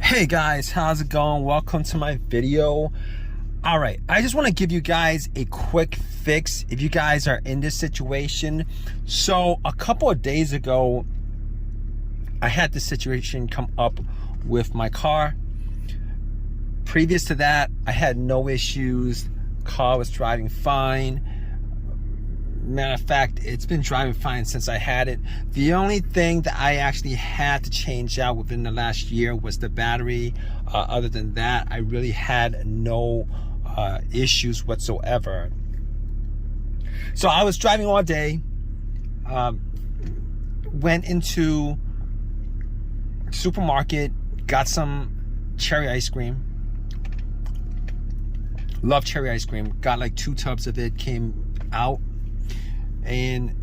Hey guys, how's it going? Welcome to my video. All right, I just want to give you guys a quick fix if you guys are in this situation. So a couple of days ago, I had this situation come up with my car. Previous to that, I had no issues. Car was driving fine. Matter of fact, it's been driving fine since I had it. The only thing that I actually had to change out within the last year was the battery. Other than that, I really had no issues whatsoever. So I was driving all day, went into supermarket, got some cherry ice cream. Love cherry ice cream. Got like 2 tubs of it, came out and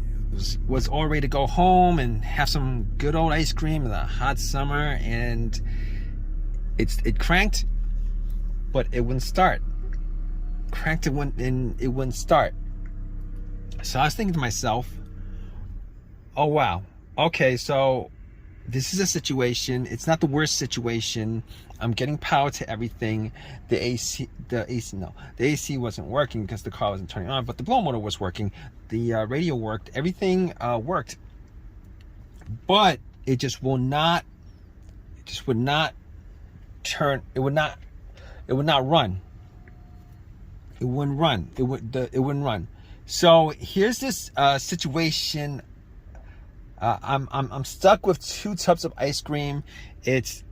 was all ready to go home and have some good old ice cream in the hot summer, and it cranked, but it wouldn't start. Cranked, it wouldn't start. So I was thinking to myself, oh wow, okay, so this is a situation. It's not the worst situation. I'm getting power to everything. The AC wasn't working because the car wasn't turning on, but the blow motor was working. The radio worked. Everything worked, but it just would not turn. It would not run. It wouldn't run. It wouldn't run. So here's this situation. I'm stuck with 2 tubs of ice cream. It's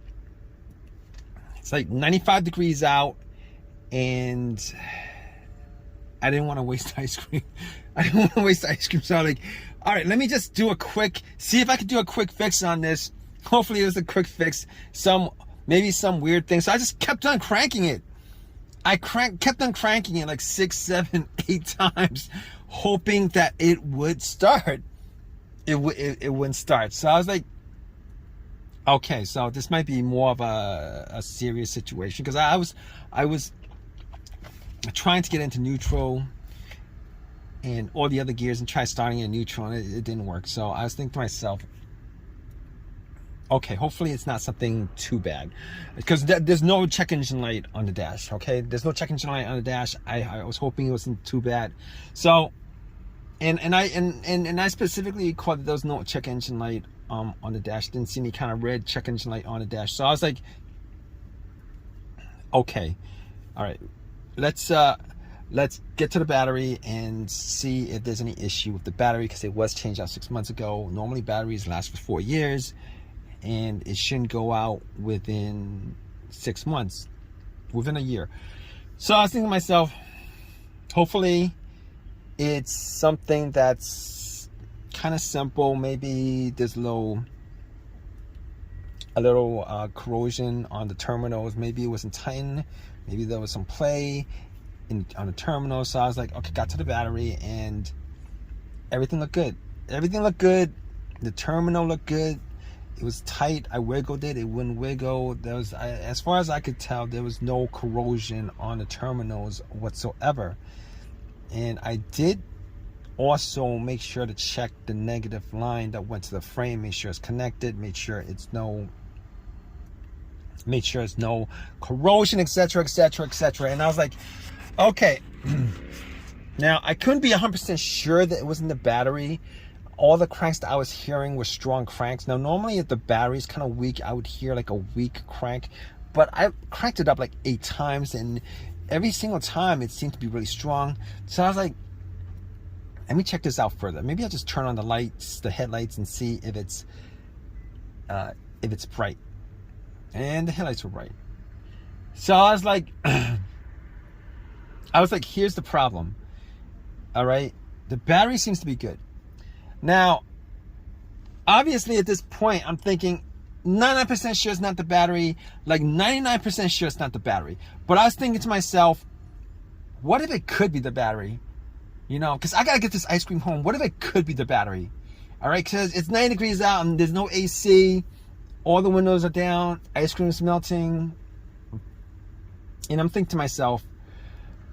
like 95 degrees out, and I didn't want to waste ice cream. So I'm like, all right, let me just do see if I could do a quick fix on this. Hopefully it was a quick fix. Maybe some weird thing. So I just kept on cranking it. Kept on cranking it like 6, 7, 8 times, hoping that it would start. It wouldn't start. So I was like, okay, so this might be more of a serious situation, because I was trying to get into neutral and all the other gears and try starting in neutral, and it didn't work. So I was thinking to myself, okay, hopefully it's not something too bad, because there's no check engine light on the dash. Okay, there's no check engine light on the dash. I was hoping it wasn't too bad. So and I specifically caught that there was no check engine light on the dash. Didn't see any kind of red check engine light on the dash. So I was like, okay, all right, let's get to the battery and see if there's any issue with the battery, because it was changed out 6 months ago. Normally batteries last for 4 years, and it shouldn't go out within 6 months, within a year. So I was thinking to myself, hopefully it's something that's kind of simple. Maybe there's a little corrosion on the terminals. Maybe it wasn't tightened. Maybe there was some play on the terminal. So I was like, okay, got to the battery and everything looked good. The terminal looked good. It was tight. I wiggled it. It wouldn't wiggle. As far as I could tell, there was no corrosion on the terminals whatsoever. And I did also make sure to check the negative line that went to the frame, make sure it's connected, make sure it's no corrosion, etc. And I was like, okay. Now I couldn't be 100% sure that it wasn't the battery. All the cranks that I was hearing were strong cranks. Now normally if the battery's kind of weak, I would hear like a weak crank, but I cranked it up like 8 times, and every single time it seemed to be really strong. So I was like, let me check this out further. Maybe I'll just turn on the lights, the headlights, and see if it's bright. And the headlights were bright. So I was like, here's the problem. All right, the battery seems to be good. Now, obviously at this point, I'm thinking 99% sure it's not the battery, like 99% sure it's not the battery. But I was thinking to myself, what if it could be the battery? You know, because I gotta get this ice cream home. What if it could be the battery? All right, because it's 90 degrees out and there's no AC. All the windows are down. Ice cream is melting. And I'm thinking to myself,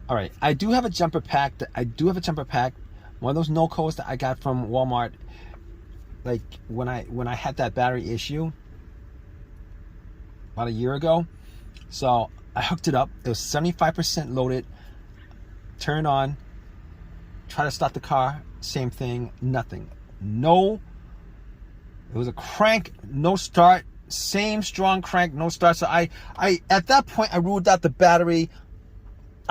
all right, I do have a jumper pack. One of those no-codes that I got from Walmart. Like when I had that battery issue, about a year ago. So I hooked it up. It was 75% loaded. Turn on. Try to start the car. Same thing. Nothing. No. It was a crank. No start. Same strong crank. No start. So I at that point I ruled out the battery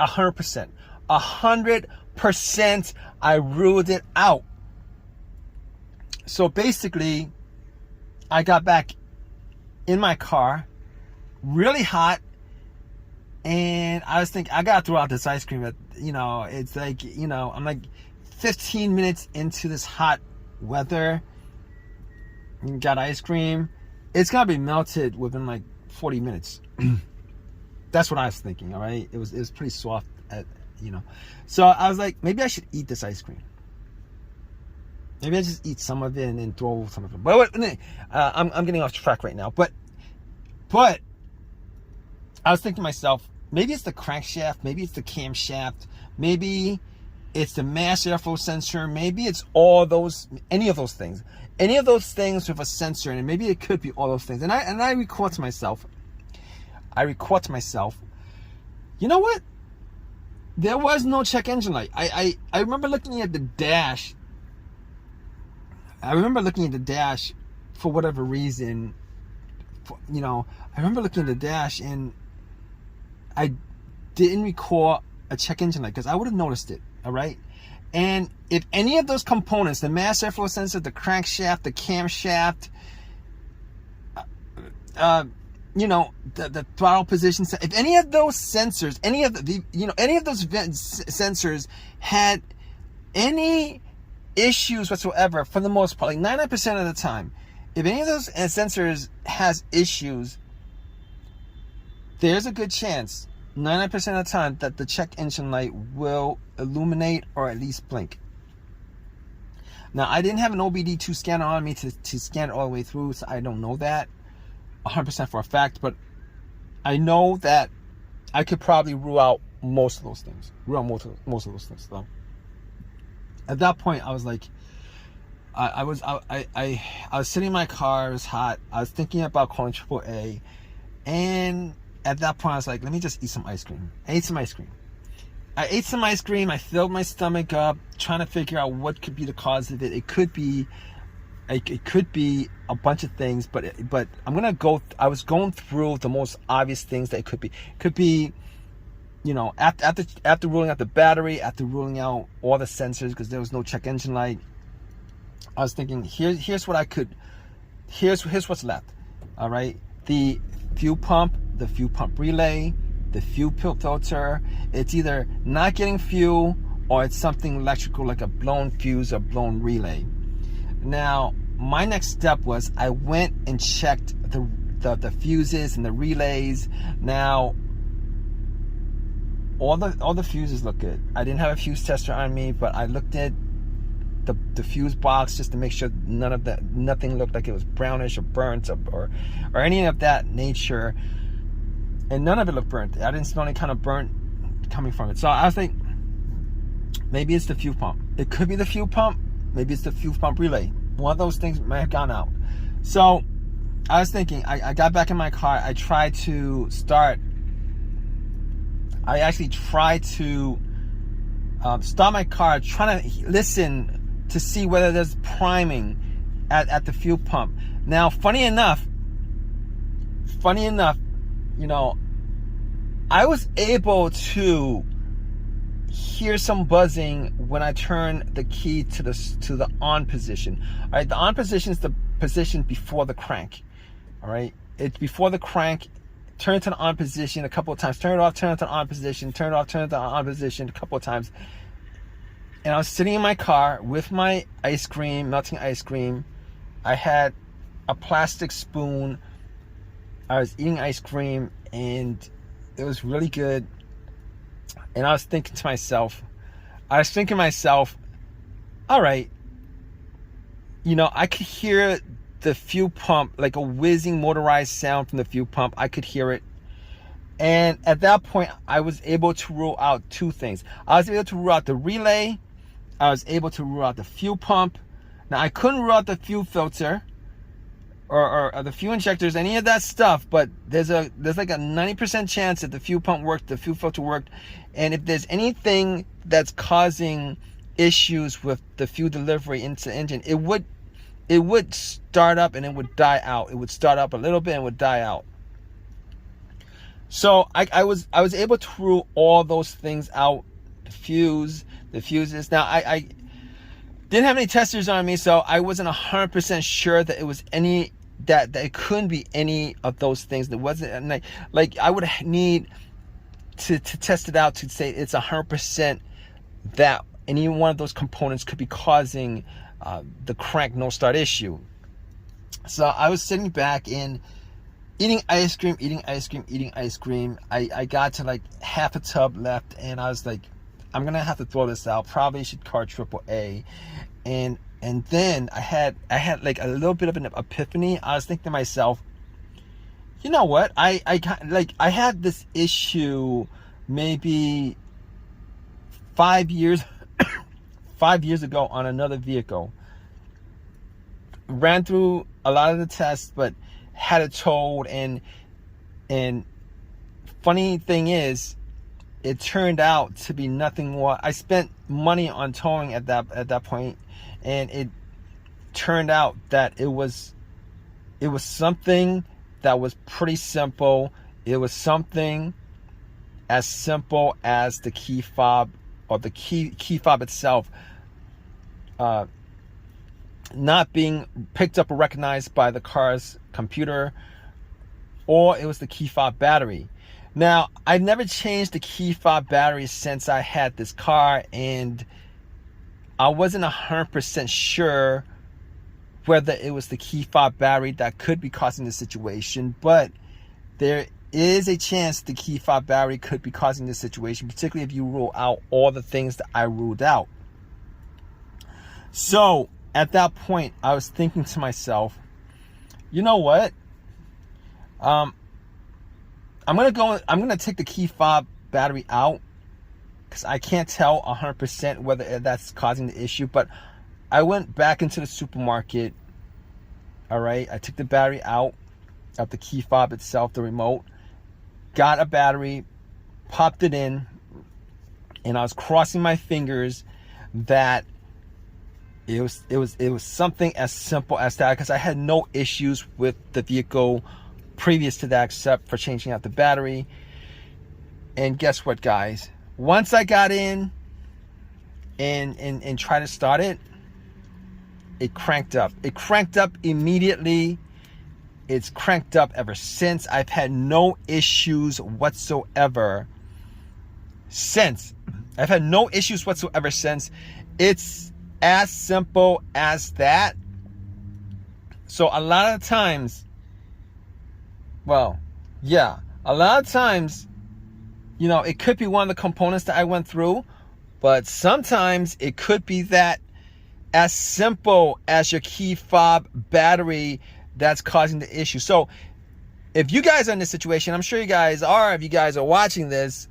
100%. 100%. I ruled it out. So basically, I got back in my car, really hot, and I was thinking, I gotta throw out this ice cream. It's like, I'm like 15 minutes into this hot weather, got ice cream. It's gonna be melted within like 40 minutes. That's what I was thinking, all right? It was pretty soft, So I was like, maybe I should eat this ice cream. Maybe I just eat some of it and then throw some of it. But I'm getting off track right now. But I was thinking to myself, maybe it's the crankshaft, maybe it's the camshaft, maybe it's the mass airflow sensor, maybe it's any of those things with a sensor, and maybe it could be all those things. And I record to myself. You know what? There was no check engine light. I remember looking at the dash. For whatever reason. I remember looking at the dash and I didn't record a check engine light because I would have noticed it. All right. And if any of those components, the mass airflow sensor, the crankshaft, the camshaft, the throttle position, if any of those sensors, any of those sensors had any issues whatsoever, for the most part, like 99% of the time, if any of those sensors has issues, there's a good chance 99% of the time that the check engine light will illuminate or at least blink. Now, I didn't have an OBD2 scanner on me to scan it all the way through, so I don't know that 100% for a fact, but I know that I could probably rule out most of those things. So at that point, I was like, I was sitting in my car. It was hot. I was thinking about calling AAA, and at that point, I was like, let me just eat some ice cream. I ate some ice cream. I filled my stomach up, trying to figure out what could be the cause of it. It could be a bunch of things, but I was going through the most obvious things that it could be. It could be, after ruling out the battery, after ruling out all the sensors, because there was no check engine light, I was thinking, here's what's left. All right, the fuel pump relay, the fuel filter. It's either not getting fuel or it's something electrical, like a blown fuse or blown relay. Now, my next step was I went and checked the fuses and the relays. Now, all the fuses look good. I didn't have a fuse tester on me, but I looked at the fuse box just to make sure nothing looked like it was brownish or burnt or any of that nature, and none of it looked burnt. I didn't smell any kind of burnt coming from it. So I was like, maybe it's the fuel pump. It could be the fuel pump. Maybe it's the fuel pump relay. One of those things may have gone out. So I was thinking, I got back in my car. I actually tried to start my car, trying to listen to see whether there's priming at the fuel pump. Now, funny enough, I was able to hear some buzzing when I turn the key to the on position. All right, the on position is the position before the crank. All right, it's before the crank. Turn it to the on position a couple of times. Turn it off, turn it to the on position. Turn it off, turn it to the on position a couple of times. And I was sitting in my car with my ice cream, melting ice cream. I had a plastic spoon. I was eating ice cream, and it was really good. And I was thinking to myself, all right, I could hear the fuel pump, like a whizzing motorized sound from the fuel pump. I could hear it. And at that point, I was able to rule out two things. I was able to rule out the relay. I was able to rule out the fuel pump. Now, I couldn't rule out the fuel filter. or the fuel injectors, any of that stuff, but there's like a 90% chance that the fuel pump worked, the fuel filter worked, and if there's anything that's causing issues with the fuel delivery into the engine, it would start up and it would die out. It would start up a little bit and would die out. So I was able to rule all those things out. The fuses. Now I didn't have any testers on me, so I wasn't 100% sure that it was any that it couldn't be any of those things. That wasn't like I would need to test it out to say it's 100% that any one of those components could be causing the crank no start issue. So I was sitting back and eating ice cream. I got to like half a tub left, and I was like, I'm gonna have to throw this out. Probably should call AAA. And then I had like a little bit of an epiphany. I was thinking to myself, you know what? I had this issue maybe 5 years 5 years ago on another vehicle. Ran through a lot of the tests, but had it towed, and funny thing is, it turned out to be nothing more. I spent money on towing at that point, and it turned out that it was something that was pretty simple. It was something as simple as the key fob, or the key fob itself not being picked up or recognized by the car's computer, or it was the key fob battery. Now, I've never changed the key fob battery since I had this car, and I wasn't 100% sure whether it was the key fob battery that could be causing the situation, but there is a chance the key fob battery could be causing this situation, particularly if you rule out all the things that I ruled out. So at that point, I was thinking to myself, you know what? I'm gonna take the key fob battery out, because I can't tell 100% whether that's causing the issue. But I went back into the supermarket. All right, I took the battery out of the key fob itself, the remote, got a battery, popped it in, and I was crossing my fingers that it was something as simple as that, because I had no issues with the vehicle previous to that, except for changing out the battery. And guess what, guys? Once I got in and tried to start it, it cranked up. It cranked up immediately. It's cranked up ever since. I've had no issues whatsoever since. I've had no issues whatsoever since. It's as simple as that. So a lot of times, well, yeah, a lot of times, you know, it could be one of the components that I went through, but sometimes it could be that as simple as your key fob battery that's causing the issue. So if you guys are in this situation, I'm sure you guys are, if you guys are watching this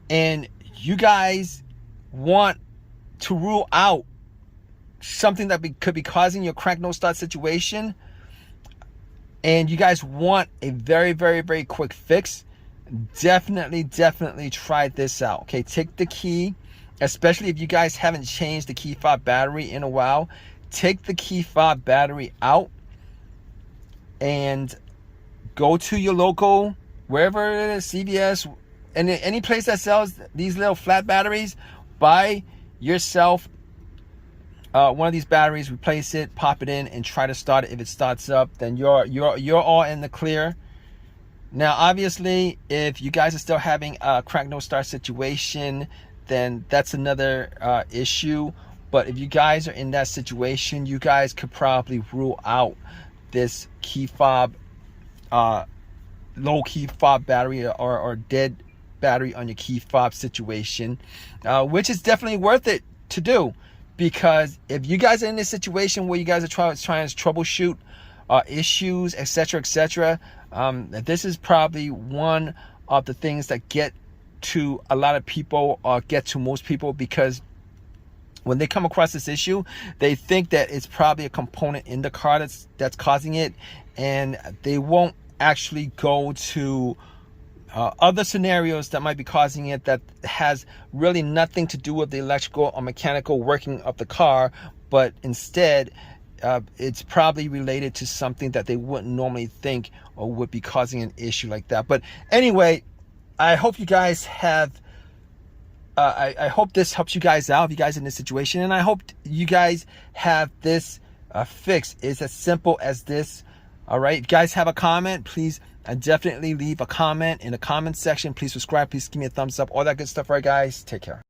and you guys want to rule out something that could be causing your crank no start situation, and you guys want a very, very, very quick fix, definitely try this out. Okay, take the key, especially if you guys haven't changed the key fob battery in a while, take the key fob battery out and go to your local, wherever it is, CVS, and any place that sells these little flat batteries, buy yourself one of these batteries, replace it, pop it in, and try to start it. If it starts up, then you're all in the clear. Now, obviously, if you guys are still having a crank no start situation, then that's another issue. But if you guys are in that situation, you guys could probably rule out this key fob, low key fob battery, or dead battery on your key fob situation, which is definitely worth it to do. Because if you guys are in this situation where you guys are trying to troubleshoot issues, etc., this is probably one of the things that get to a lot of people, or get to most people, because when they come across this issue, they think that it's probably a component in the car that's causing it, and they won't actually go to other scenarios that might be causing it that has really nothing to do with the electrical or mechanical working of the car, but instead it's probably related to something that they wouldn't normally think or would be causing an issue like that. But anyway, I hope you guys have I hope this helps you guys out, if you guys are in this situation, and I hope you guys have this fixed. It's as simple as this. All right, if you guys have a comment, please definitely leave a comment in the comment section. Please subscribe, please give me a thumbs up, all that good stuff. All right, guys, take care.